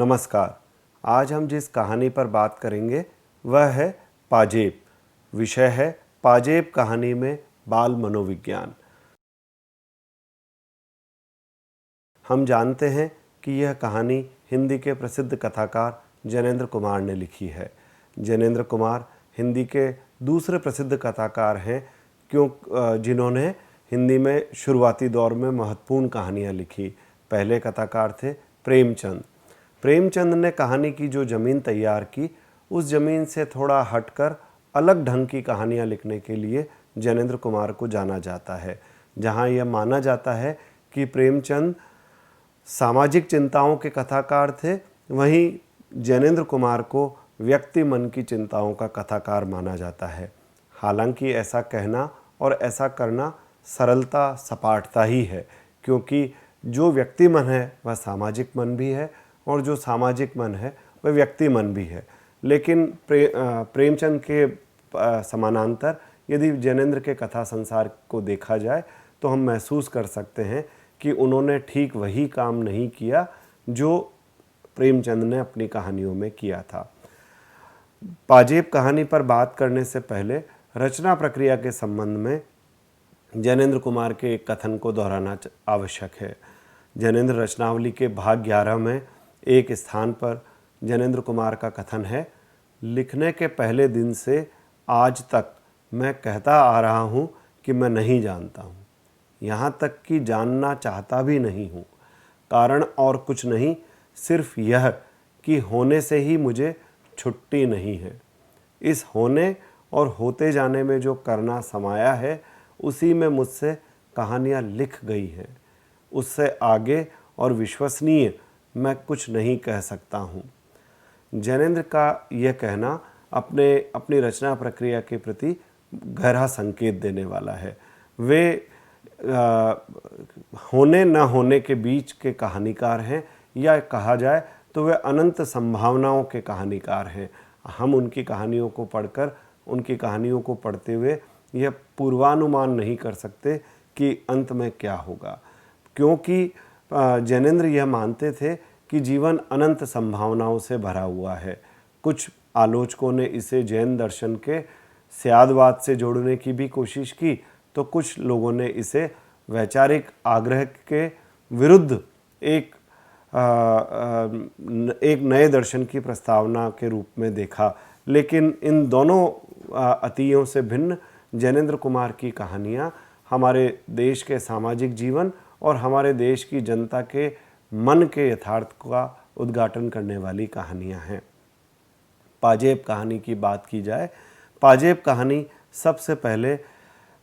नमस्कार। आज हम जिस कहानी पर बात करेंगे वह है पाजेब। विषय है पाजेब कहानी में बाल मनोविज्ञान। हम जानते हैं कि यह कहानी हिंदी के प्रसिद्ध कथाकार जैनेंद्र कुमार ने लिखी है। जैनेंद्र कुमार हिंदी के दूसरे प्रसिद्ध कथाकार हैं जिन्होंने हिंदी में शुरुआती दौर में महत्वपूर्ण कहानियाँ लिखी। पहले कथाकार थे प्रेमचंद। प्रेमचंद ने कहानी की जो ज़मीन तैयार की, उस ज़मीन से थोड़ा हटकर अलग ढंग की कहानियाँ लिखने के लिए जैनेंद्र कुमार को जाना जाता है। जहाँ यह माना जाता है कि प्रेमचंद सामाजिक चिंताओं के कथाकार थे, वहीं जैनेंद्र कुमार को व्यक्ति मन की चिंताओं का कथाकार माना जाता है। हालांकि ऐसा कहना और ऐसा करना सरलता सपाटता ही है, क्योंकि जो व्यक्ति मन है वह सामाजिक मन भी है और जो सामाजिक मन है वह व्यक्ति मन भी है। लेकिन प्रेमचंद के समानांतर यदि जैनेंद्र के कथा संसार को देखा जाए तो हम महसूस कर सकते हैं कि उन्होंने ठीक वही काम नहीं किया जो प्रेमचंद ने अपनी कहानियों में किया था। पाजेब कहानी पर बात करने से पहले रचना प्रक्रिया के संबंध में जैनेंद्र कुमार के एक कथन को दोहराना आवश्यक है। जैनेंद्र रचनावली के भाग 11 में एक स्थान पर जैनेंद्र कुमार का कथन है, लिखने के पहले दिन से आज तक मैं कहता आ रहा हूँ कि मैं नहीं जानता हूँ, यहाँ तक कि जानना चाहता भी नहीं हूँ। कारण और कुछ नहीं, सिर्फ यह कि होने से ही मुझे छुट्टी नहीं है। इस होने और होते जाने में जो करना समाया है, उसी में मुझसे कहानियाँ लिख गई हैं। उससे आगे और विश्वसनीय मैं कुछ नहीं कह सकता हूँ। जैनेंद्र का यह कहना अपनी रचना प्रक्रिया के प्रति गहरा संकेत देने वाला है। वे होने न होने के बीच के कहानीकार हैं, या कहा जाए तो वे अनंत संभावनाओं के कहानीकार हैं। हम उनकी कहानियों को पढ़कर, उनकी कहानियों को पढ़ते हुए यह पूर्वानुमान नहीं कर सकते कि अंत में क्या होगा, क्योंकि जैनेंद्र यह मानते थे कि जीवन अनंत संभावनाओं से भरा हुआ है। कुछ आलोचकों ने इसे जैन दर्शन के स्यादवाद से जोड़ने की भी कोशिश की, तो कुछ लोगों ने इसे वैचारिक आग्रह के विरुद्ध एक नए दर्शन की प्रस्तावना के रूप में देखा। लेकिन इन दोनों अतियों से भिन्न जैनेंद्र कुमार की कहानियाँ हमारे देश के सामाजिक जीवन और हमारे देश की जनता के मन के यथार्थ का उद्घाटन करने वाली कहानियाँ हैं। पाजेब कहानी की बात की जाए, पाजेब कहानी सबसे पहले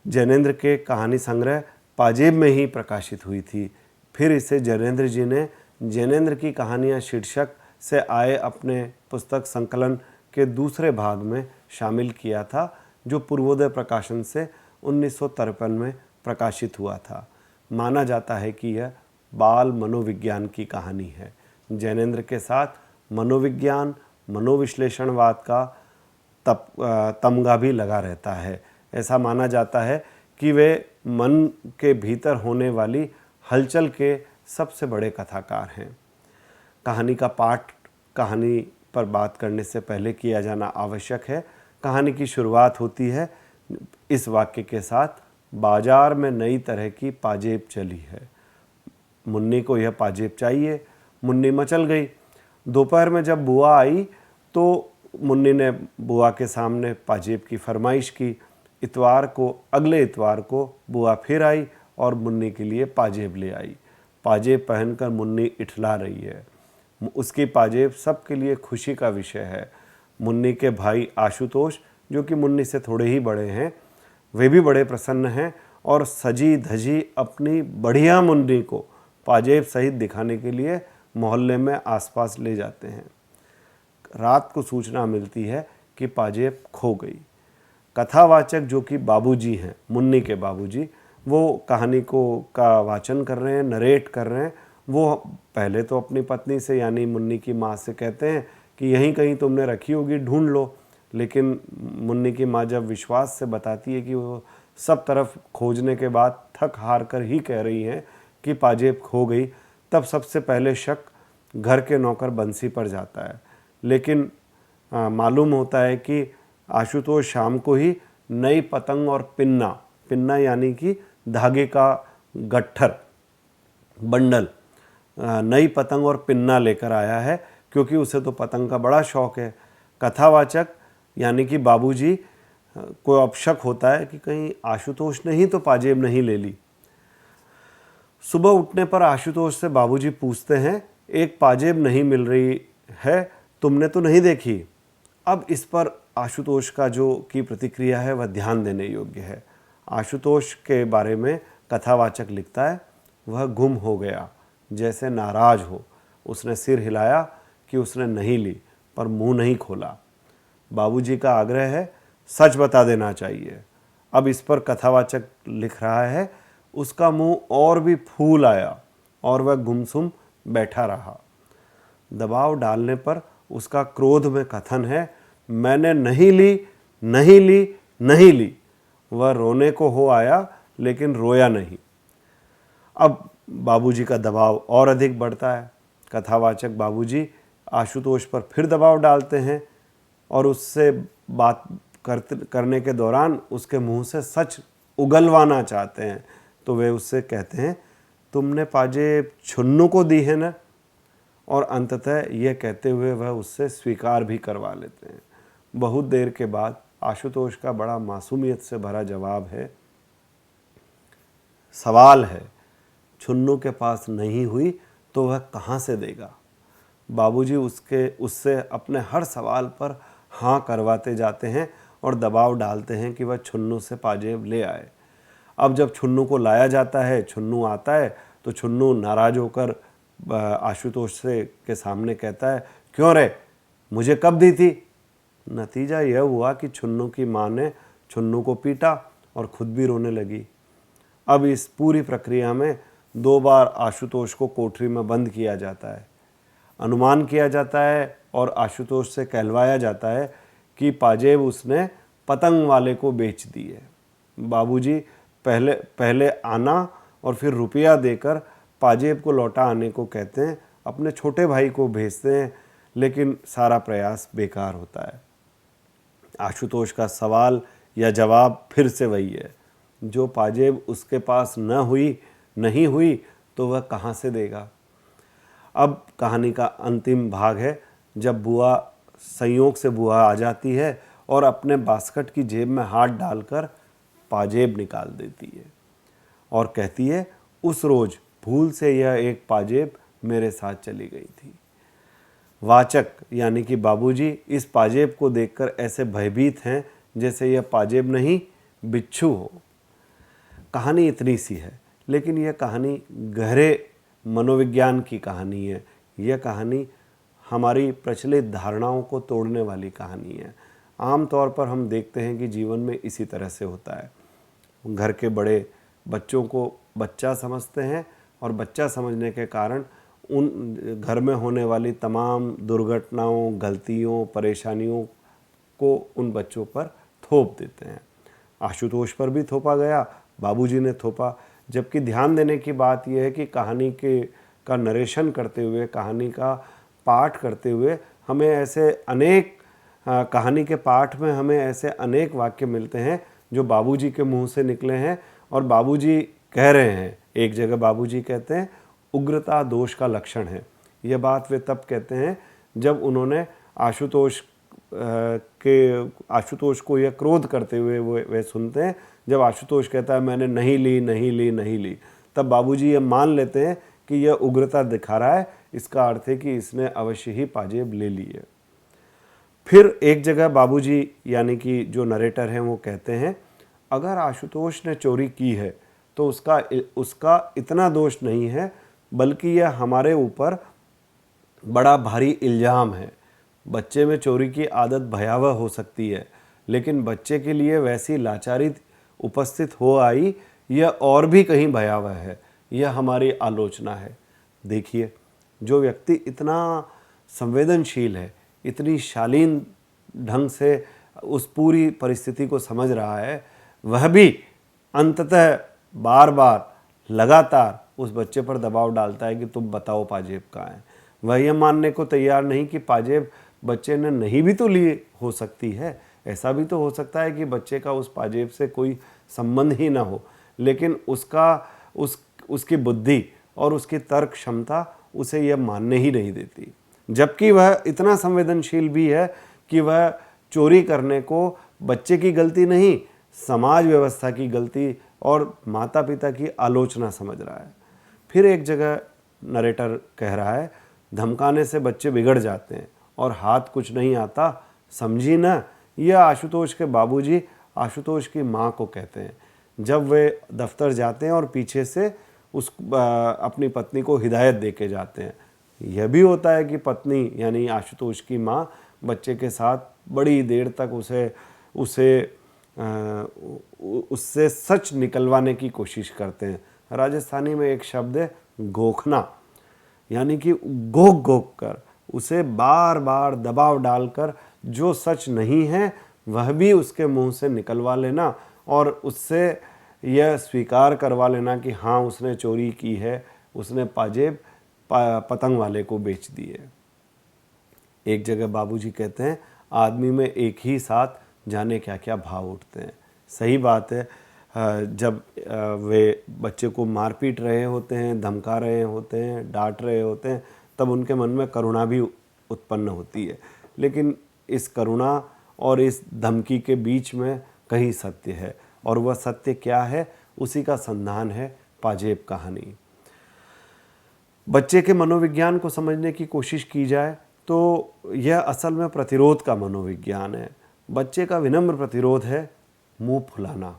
जैनेंद्र के कहानी संग्रह पाजेब में ही प्रकाशित हुई थी। फिर इसे जैनेंद्र जी ने जैनेंद्र की कहानियाँ शीर्षक से आए अपने पुस्तक संकलन के दूसरे भाग में शामिल किया था, जो पूर्वोदय प्रकाशन से 1953 में प्रकाशित हुआ था। माना जाता है कि यह बाल मनोविज्ञान की कहानी है। जैनेंद्र के साथ मनोविज्ञान, मनोविश्लेषणवाद का तमगा भी लगा रहता है। ऐसा माना जाता है कि वे मन के भीतर होने वाली हलचल के सबसे बड़े कथाकार हैं। कहानी का पाठ कहानी पर बात करने से पहले किया जाना आवश्यक है। कहानी की शुरुआत होती है इस वाक्य के साथ, बाजार में नई तरह की पाजेब चली है। मुन्नी को यह पाजेब चाहिए। मुन्नी मचल गई। दोपहर में जब बुआ आई तो मुन्नी ने बुआ के सामने पाजेब की फरमाइश की। अगले इतवार को बुआ फिर आई और मुन्नी के लिए पाजेब ले आई। पाजेब पहनकर मुन्नी इठला रही है। उसकी पाजेब सबके लिए खुशी का विषय है। मुन्नी के भाई आशुतोष, जो कि मुन्नी से थोड़े ही बड़े हैं, वे भी बड़े प्रसन्न हैं और सजी धजी अपनी बढ़िया मुन्नी को पाजेब सहित दिखाने के लिए मोहल्ले में आसपास ले जाते हैं। रात को सूचना मिलती है कि पाजेब खो गई। कथावाचक, जो कि बाबूजी हैं, मुन्नी के बाबूजी, वो कहानी का वाचन कर रहे हैं, नरेट कर रहे हैं। वो पहले तो अपनी पत्नी से, यानी मुन्नी की माँ से कहते हैं कि यहीं कहीं तुमने रखी होगी, ढूंढ लो। लेकिन मुन्नी की माँ जब विश्वास से बताती है कि वो सब तरफ खोजने के बाद थक हार कर ही कह रही हैं कि पाजेब खो गई, तब सबसे पहले शक घर के नौकर बंसी पर जाता है। लेकिन मालूम होता है कि आशुतोष शाम को ही नई पतंग और पिन्ना, पिन्ना यानी कि धागे का गट्ठर बंडल, नई पतंग और पिन्ना लेकर आया है, क्योंकि उसे तो पतंग का बड़ा शौक है। कथावाचक यानी कि बाबूजी को अब शक होता है कि कहीं आशुतोष ने ही तो पाजेब नहीं ले ली। सुबह उठने पर आशुतोष से बाबूजी पूछते हैं, एक पाजेब नहीं मिल रही है, तुमने तो नहीं देखी? अब इस पर आशुतोष का जो की प्रतिक्रिया है वह ध्यान देने योग्य है। आशुतोष के बारे में कथावाचक लिखता है, वह गुम हो गया, जैसे नाराज हो। उसने सिर हिलाया कि उसने नहीं ली, पर मुंह नहीं खोला। बाबूजी का आग्रह है, सच बता देना चाहिए। अब इस पर कथावाचक लिख रहा है, उसका मुंह और भी फूल आया और वह गुमसुम बैठा रहा। दबाव डालने पर उसका क्रोध में कथन है, मैंने नहीं ली, नहीं ली, नहीं ली। वह रोने को हो आया लेकिन रोया नहीं। अब बाबूजी का दबाव और अधिक बढ़ता है। कथावाचक बाबूजी आशुतोष पर फिर दबाव डालते हैं और उससे बात करने के दौरान उसके मुंह से सच उगलवाना चाहते हैं। तो वे उससे कहते हैं, तुमने पाजेब छुन्नू को दी है ना? और अंततः यह कहते हुए वह उससे स्वीकार भी करवा लेते हैं। बहुत देर के बाद आशुतोष का बड़ा मासूमियत से भरा जवाब है, सवाल है, छुन्नू के पास नहीं हुई तो वह कहाँ से देगा? बाबूजी उससे अपने हर सवाल पर हाँ करवाते जाते हैं और दबाव डालते हैं कि वह छुन्नू से पाजेब ले आए। अब जब छुन्नू को लाया जाता है, छुन्नू आता है, तो छुन्नू नाराज होकर आशुतोष से के सामने कहता है, क्यों रे, मुझे कब दी थी? नतीजा यह हुआ कि छुन्नू की माँ ने छुन्नू को पीटा और खुद भी रोने लगी। अब इस पूरी प्रक्रिया में 2 बार आशुतोष को कोठरी में बंद किया जाता है। अनुमान किया जाता है और आशुतोष से कहलवाया जाता है कि पाजेब उसने पतंग वाले को बेच दी है। बाबूजी पहले आना और फिर रुपया देकर पाजेब को लौटा आने को कहते हैं, अपने छोटे भाई को भेजते हैं, लेकिन सारा प्रयास बेकार होता है। आशुतोष का सवाल या जवाब फिर से वही है, जो पाजेब उसके पास नहीं हुई तो वह कहाँ से देगा? अब कहानी का अंतिम भाग है, जब संयोग से बुआ आ जाती है और अपने बास्केट की जेब में हाथ डालकर पाजेब निकाल देती है और कहती है, उस रोज भूल से यह एक पाजेब मेरे साथ चली गई थी। वाचक यानी कि बाबूजी इस पाजेब को देखकर ऐसे भयभीत हैं जैसे यह पाजेब नहीं बिच्छू हो। कहानी इतनी सी है, लेकिन यह कहानी गहरे मनोविज्ञान की कहानी है। यह कहानी हमारी प्रचलित धारणाओं को तोड़ने वाली कहानी है। आम तौर पर हम देखते हैं कि जीवन में इसी तरह से होता है। घर के बड़े बच्चों को बच्चा समझते हैं और बच्चा समझने के कारण उन घर में होने वाली तमाम दुर्घटनाओं, गलतियों, परेशानियों को उन बच्चों पर थोप देते हैं। आशुतोष पर भी थोपा गया, बाबूजी ने थोपा। जबकि ध्यान देने की बात यह है कि कहानी का नरेशन करते हुए, कहानी का पाठ करते हुए हमें ऐसे अनेक कहानी के पाठ में हमें ऐसे अनेक वाक्य मिलते हैं जो बाबूजी के मुंह से निकले हैं और बाबूजी कह रहे हैं। एक जगह बाबूजी कहते हैं, उग्रता दोष का लक्षण है। यह बात वे तब कहते हैं जब उन्होंने आशुतोष को यह क्रोध करते हुए वे सुनते हैं। जब आशुतोष कहता है मैंने नहीं ली नहीं ली नहीं ली, तब बाबूजी ये मान लेते हैं कि यह उग्रता दिखा रहा है, इसका अर्थ है कि इसने अवश्य ही पाजेब ले ली है। फिर एक जगह बाबूजी यानी कि जो नरेटर हैं वो कहते हैं, अगर आशुतोष ने चोरी की है तो उसका इतना दोष नहीं है, बल्कि यह हमारे ऊपर बड़ा भारी इल्ज़ाम है। बच्चे में चोरी की आदत भयावह हो सकती है, लेकिन बच्चे के लिए वैसी लाचारी उपस्थित हो आई, यह और भी कहीं भयावह है। यह हमारी आलोचना है। देखिए, जो व्यक्ति इतना संवेदनशील है, इतनी शालीन ढंग से उस पूरी परिस्थिति को समझ रहा है, वह भी अंततः बार बार लगातार उस बच्चे पर दबाव डालता है कि तुम बताओ पाजेब कहाँ है। वह यह मानने को तैयार नहीं कि पाजेब बच्चे ने नहीं भी तो लिए हो सकती है। ऐसा भी तो हो सकता है कि बच्चे का उस पाजेब से कोई संबंध ही ना हो, लेकिन उसकी बुद्धि और उसकी तर्क क्षमता उसे यह मानने ही नहीं देती। जबकि वह इतना संवेदनशील भी है कि वह चोरी करने को बच्चे की गलती नहीं, समाज व्यवस्था की गलती और माता पिता की आलोचना समझ रहा है। फिर एक जगह नरेटर कह रहा है, धमकाने से बच्चे बिगड़ जाते हैं और हाथ कुछ नहीं आता, समझी ना। यह आशुतोष के बाबूजी आशुतोष की माँ को कहते हैं जब वे दफ्तर जाते हैं और पीछे से अपनी पत्नी को हिदायत दे के जाते हैं। यह भी होता है कि पत्नी यानी आशुतोष की माँ बच्चे के साथ बड़ी देर तक उससे सच निकलवाने की कोशिश करते हैं। राजस्थानी में एक शब्द है गोखना, यानी कि गोख गोख कर उसे बार बार दबाव डालकर जो सच नहीं है वह भी उसके मुंह से निकलवा लेना और उससे यह स्वीकार करवा लेना कि हाँ उसने चोरी की है, उसने पाजेब पतंग वाले को बेच दी है। एक जगह बाबूजी कहते हैं, आदमी में एक ही साथ जाने क्या क्या भाव उठते हैं। सही बात है। जब वे बच्चे को मार पीट रहे होते हैं, धमका रहे होते हैं, डांट रहे होते हैं, तब उनके मन में करुणा भी उत्पन्न होती है। लेकिन इस करुणा और इस धमकी के बीच में कहीं सत्य है, और वह सत्य क्या है, उसी का संधान है पाजेब कहानी। बच्चे के मनोविज्ञान को समझने की कोशिश की जाए तो यह असल में प्रतिरोध का मनोविज्ञान है। बच्चे का विनम्र प्रतिरोध है मुंह फुलाना।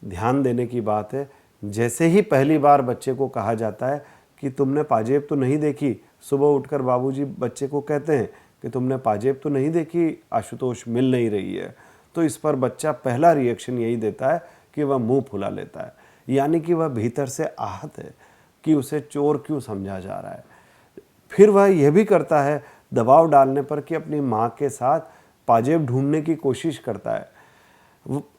ध्यान देने की बात है, जैसे ही पहली बार बच्चे को कहा जाता है कि तुमने पाजेब तो नहीं देखी, सुबह उठकर बाबूजी बच्चे को कहते हैं कि तुमने पाजेब तो नहीं देखी, आशुतोष मिल नहीं रही है, तो इस पर बच्चा पहला रिएक्शन यही देता है कि वह मुंह फुला लेता है, यानी कि वह भीतर से आहत है कि उसे चोर क्यों समझा जा रहा है। फिर वह यह भी करता है दबाव डालने पर कि अपनी माँ के साथ पाजेब ढूंढने की कोशिश करता है।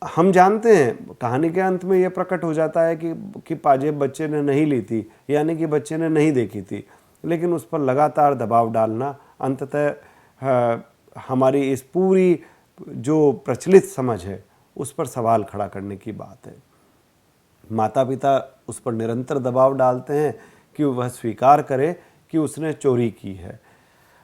हम जानते हैं कहानी के अंत में यह प्रकट हो जाता है कि पाजेब बच्चे ने नहीं ली थी, यानी कि बच्चे ने नहीं देखी थी, लेकिन उस पर लगातार दबाव डालना अंततः हमारी इस पूरी जो प्रचलित समझ है उस पर सवाल खड़ा करने की बात है। माता पिता उस पर निरंतर दबाव डालते हैं कि वह स्वीकार करे कि उसने चोरी की है।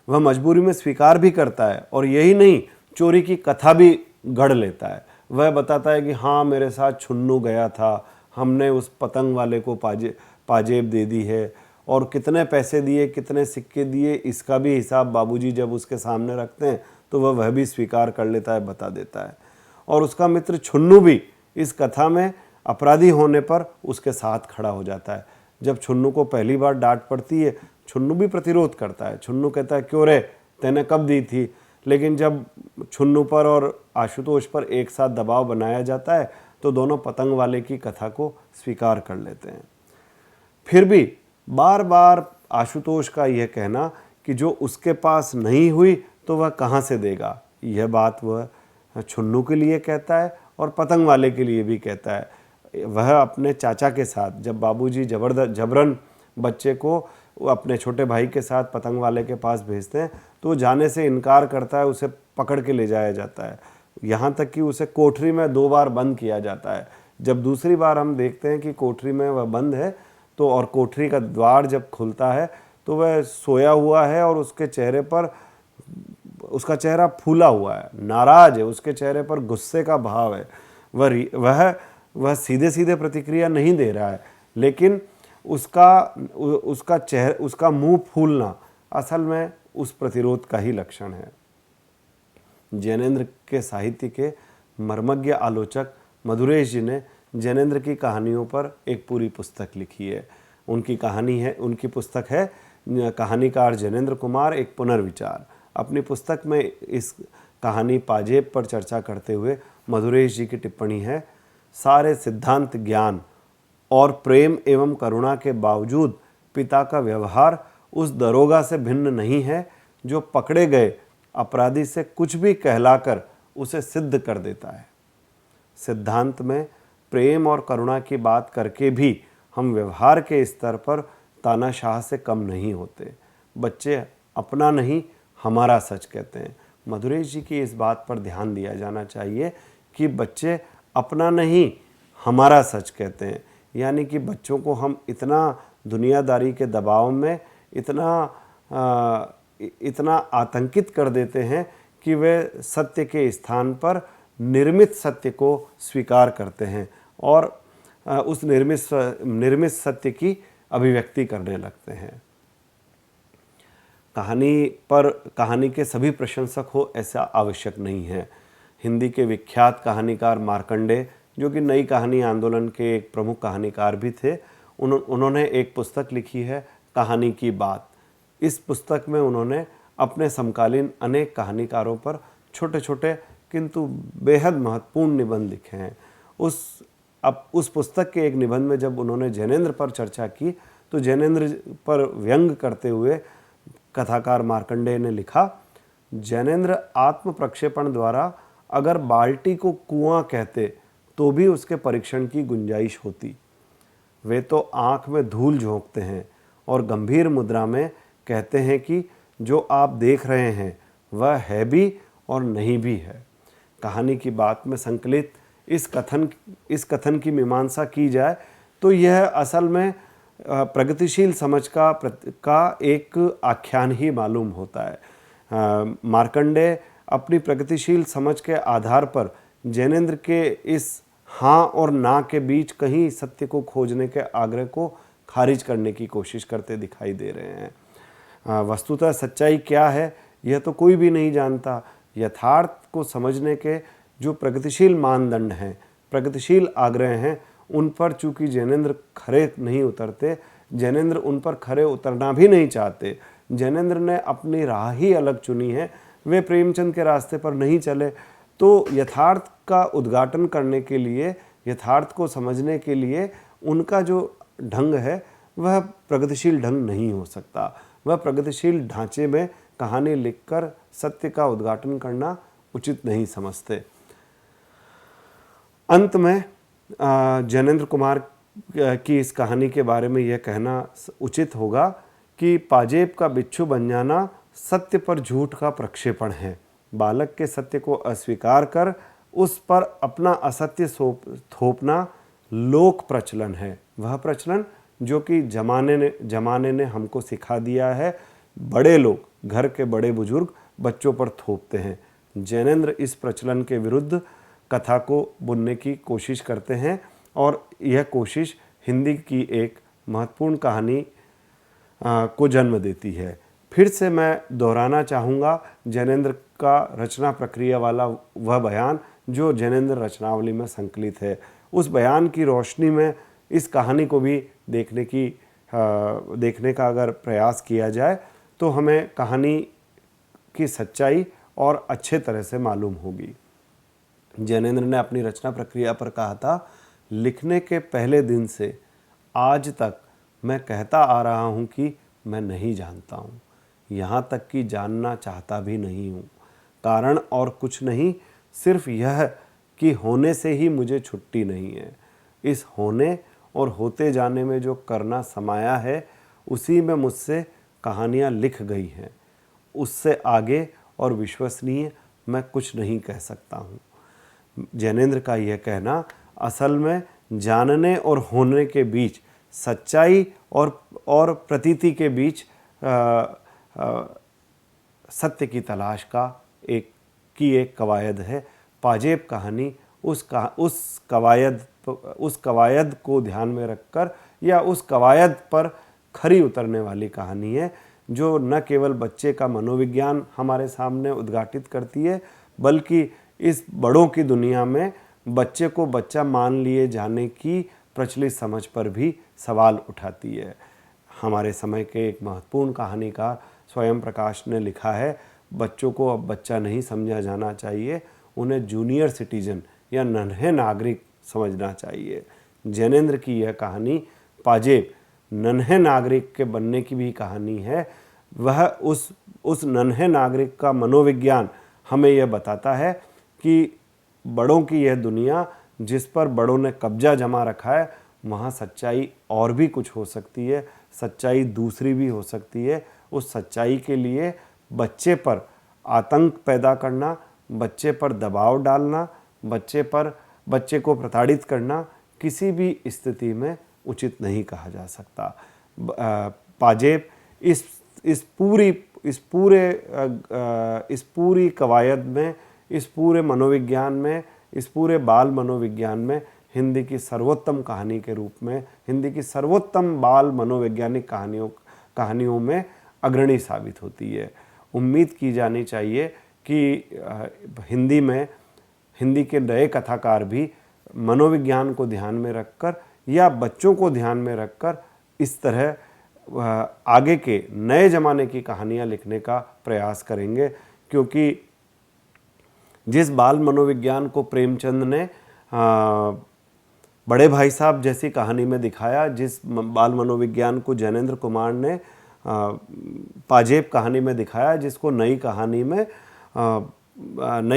वह मजबूरी में स्वीकार भी करता है, और यही नहीं, चोरी की कथा भी गढ़ लेता है। वह बताता है कि हाँ मेरे साथ छुन्नू गया था, हमने उस पतंग वाले को पाजेब दे दी है, और कितने पैसे दिए, कितने सिक्के दिए, इसका भी हिसाब बाबूजी जब उसके सामने रखते हैं तो वह भी स्वीकार कर लेता है, बता देता है। और उसका मित्र छुन्नू भी इस कथा में अपराधी होने पर उसके साथ खड़ा हो जाता है। जब छुन्नू को पहली बार डांट पड़ती है, छुन्नू भी प्रतिरोध करता है। छुन्नू कहता है, क्यों रे, तैने कब दी थी? लेकिन जब छुन्नू पर और आशुतोष पर एक साथ दबाव बनाया जाता है तो दोनों पतंग वाले की कथा को स्वीकार कर लेते हैं। फिर भी बार बार आशुतोष का यह कहना कि जो उसके पास नहीं हुई तो वह कहाँ से देगा, यह बात वह छुन्नू के लिए कहता है और पतंग वाले के लिए भी कहता है। वह अपने चाचा के साथ जब बाबूजी जबरन बच्चे को अपने छोटे भाई के साथ पतंग वाले के पास भेजते हैं तो जाने से इनकार करता है, उसे पकड़ के ले जाया जाता है, यहाँ तक कि उसे कोठरी में 2 बार बंद किया जाता है। जब दूसरी बार हम देखते हैं कि कोठरी में वह बंद है तो और कोठरी का द्वार जब खुलता है तो वह सोया हुआ है और उसके चेहरे पर उसका चेहरा फूला हुआ है, नाराज है, उसके चेहरे पर गुस्से का भाव है। वह सीधे सीधे प्रतिक्रिया नहीं दे रहा है, लेकिन उसका मुंह फूलना असल में उस प्रतिरोध का ही लक्षण है। जैनेन्द्र के साहित्य के मर्मज्ञ आलोचक मधुरेश जी ने जैनेन्द्र की कहानियों पर एक पूरी पुस्तक लिखी है। उनकी पुस्तक है कहानीकार जैनेन्द्र कुमार एक पुनर्विचार। अपनी पुस्तक में इस कहानी पाजेब पर चर्चा करते हुए मधुरेश जी की टिप्पणी है, सारे सिद्धांत ज्ञान और प्रेम एवं करुणा के बावजूद पिता का व्यवहार उस दरोगा से भिन्न नहीं है जो पकड़े गए अपराधी से कुछ भी कहलाकर उसे सिद्ध कर देता है। सिद्धांत में प्रेम और करुणा की बात करके भी हम व्यवहार के स्तर पर तानाशाह से कम नहीं होते। बच्चे अपना नहीं हमारा सच कहते हैं। मधुरेश जी की इस बात पर ध्यान दिया जाना चाहिए कि बच्चे अपना नहीं हमारा सच कहते हैं, यानी कि बच्चों को हम इतना दुनियादारी के दबाव में इतना आतंकित कर देते हैं कि वे सत्य के स्थान पर निर्मित सत्य को स्वीकार करते हैं और उस निर्मित सत्य की अभिव्यक्ति करने लगते हैं। कहानी के सभी प्रशंसक हो ऐसा आवश्यक नहीं है। हिंदी के विख्यात कहानीकार मार्कंडेय, जो कि नई कहानी आंदोलन के एक प्रमुख कहानीकार भी थे, उन्होंने एक पुस्तक लिखी है कहानी की बात। इस पुस्तक में उन्होंने अपने समकालीन अनेक कहानीकारों पर छोटे छोटे किंतु बेहद महत्वपूर्ण निबंध लिखे हैं। उस पुस्तक के एक निबंध में जब उन्होंने जैनेंद्र पर चर्चा की तो जैनेंद्र पर व्यंग करते हुए कथाकार मार्कंडेय ने लिखा, जैनेंद्र आत्म प्रक्षेपण द्वारा अगर बाल्टी को कुआं कहते तो भी उसके परीक्षण की गुंजाइश होती। वे तो आंख में धूल झोंकते हैं और गंभीर मुद्रा में कहते हैं कि जो आप देख रहे हैं वह है भी और नहीं भी है। कहानी की बात में संकलित इस कथन की मीमांसा की जाए तो यह असल में प्रगतिशील समझ का एक आख्यान ही मालूम होता है। मार्कंडेय अपनी प्रगतिशील समझ के आधार पर जैनेंद्र के इस हाँ और ना के बीच कहीं सत्य को खोजने के आग्रह को खारिज करने की कोशिश करते दिखाई दे रहे हैं। वस्तुतः सच्चाई क्या है यह तो कोई भी नहीं जानता। यथार्थ को समझने के जो प्रगतिशील मानदंड हैं, प्रगतिशील आग्रह हैं, उन पर चूंकि जैनेंद्र खरे नहीं उतरते, जैनेंद्र उन पर खरे उतरना भी नहीं चाहते। जैनेंद्र ने अपनी राह ही अलग चुनी है, वे प्रेमचंद के रास्ते पर नहीं चले। तो यथार्थ का उद्घाटन करने के लिए, यथार्थ को समझने के लिए उनका जो ढंग है वह प्रगतिशील ढंग नहीं हो सकता। वह प्रगतिशील ढांचे में कहानी लिखकर सत्य का उद्घाटन करना उचित नहीं समझते। अंत में जैनेंद्र कुमार की इस कहानी के बारे में यह कहना उचित होगा कि पाजेब का बिच्छू बन जाना सत्य पर झूठ का प्रक्षेपण है। बालक के सत्य को अस्वीकार कर उस पर अपना असत्य थोपना लोक प्रचलन है। वह प्रचलन जो कि जमाने ने हमको सिखा दिया है। बड़े लोग, घर के बड़े बुजुर्ग बच्चों पर थोपते हैं। जैनेंद्र इस प्रचलन के विरुद्ध कथा को बुनने की कोशिश करते हैं और यह कोशिश हिंदी की एक महत्वपूर्ण कहानी को जन्म देती है। फिर से मैं दोहराना चाहूँगा जैनेंद्र का रचना प्रक्रिया वाला वह बयान जो जैनेंद्र रचनावली में संकलित है। उस बयान की रोशनी में इस कहानी को भी देखने का अगर प्रयास किया जाए तो हमें कहानी की सच्चाई और अच्छे तरह से मालूम होगी। जैनेंद्र ने अपनी रचना प्रक्रिया पर कहा था, लिखने के पहले दिन से आज तक मैं कहता आ रहा हूँ कि मैं नहीं जानता हूँ, यहाँ तक कि जानना चाहता भी नहीं हूँ। कारण और कुछ नहीं, सिर्फ यह कि होने से ही मुझे छुट्टी नहीं है। इस होने और होते जाने में जो करना समाया है उसी में मुझसे कहानियाँ लिख गई हैं। उससे आगे और विश्वसनीय मैं कुछ नहीं कह सकता हूँ। जैनेंद्र का यह कहना असल में जानने और होने के बीच, सच्चाई और प्रतीति के बीच सत्य की तलाश का एक कवायद है। पाजेब कहानी उस कवायद को ध्यान में रखकर या उस कवायद पर खरी उतरने वाली कहानी है, जो न केवल बच्चे का मनोविज्ञान हमारे सामने उद्घाटित करती है, बल्कि इस बड़ों की दुनिया में बच्चे को बच्चा मान लिए जाने की प्रचलित समझ पर भी सवाल उठाती है। हमारे समय के एक महत्वपूर्ण कहानीकार स्वयं प्रकाश ने लिखा है, बच्चों को अब बच्चा नहीं समझा जाना चाहिए, उन्हें जूनियर सिटीजन या नन्हे नागरिक समझना चाहिए। जैनेंद्र की यह कहानी पाजेब नन्हे नागरिक के बनने की भी कहानी है। वह उस नन्हे नागरिक का मनोविज्ञान हमें यह बताता है कि बड़ों की यह दुनिया जिस पर बड़ों ने कब्जा जमा रखा है, वहाँ सच्चाई और भी कुछ हो सकती है, सच्चाई दूसरी भी हो सकती है। उस सच्चाई के लिए बच्चे पर आतंक पैदा करना, बच्चे पर दबाव डालना, बच्चे को प्रताड़ित करना किसी भी स्थिति में उचित नहीं कहा जा सकता। पाजेब इस पूरी कवायद में, इस पूरे मनोविज्ञान में, इस पूरे बाल मनोविज्ञान में हिंदी की सर्वोत्तम कहानी के रूप में, हिंदी की सर्वोत्तम बाल मनोवैज्ञानिक कहानियों में अग्रणी साबित होती है। उम्मीद की जानी चाहिए कि हिंदी के नए कथाकार भी मनोविज्ञान को ध्यान में रखकर या बच्चों को ध्यान में रखकर इस तरह आगे के नए ज़माने की कहानियाँ लिखने का प्रयास करेंगे, क्योंकि जिस बाल मनोविज्ञान को प्रेमचंद ने बड़े भाई साहब जैसी कहानी में दिखाया, जिस बाल मनोविज्ञान को जैनेंद्र कुमार ने पाजेब कहानी में दिखाया, जिसको नई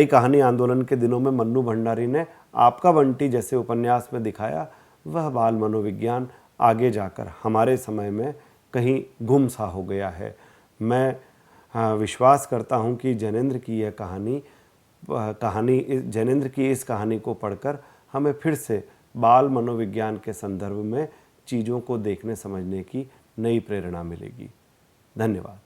कहानी आंदोलन के दिनों में मन्नू भंडारी ने आपका बंटी जैसे उपन्यास में दिखाया, वह बाल मनोविज्ञान आगे जाकर हमारे समय में कहीं गुम सा हो गया है। मैं विश्वास करता हूं कि जैनेंद्र की यह जैनेंद्र की इस कहानी को पढ़कर हमें फिर से बाल मनोविज्ञान के संदर्भ में चीज़ों को देखने समझने की नई प्रेरणा मिलेगी। धन्यवाद।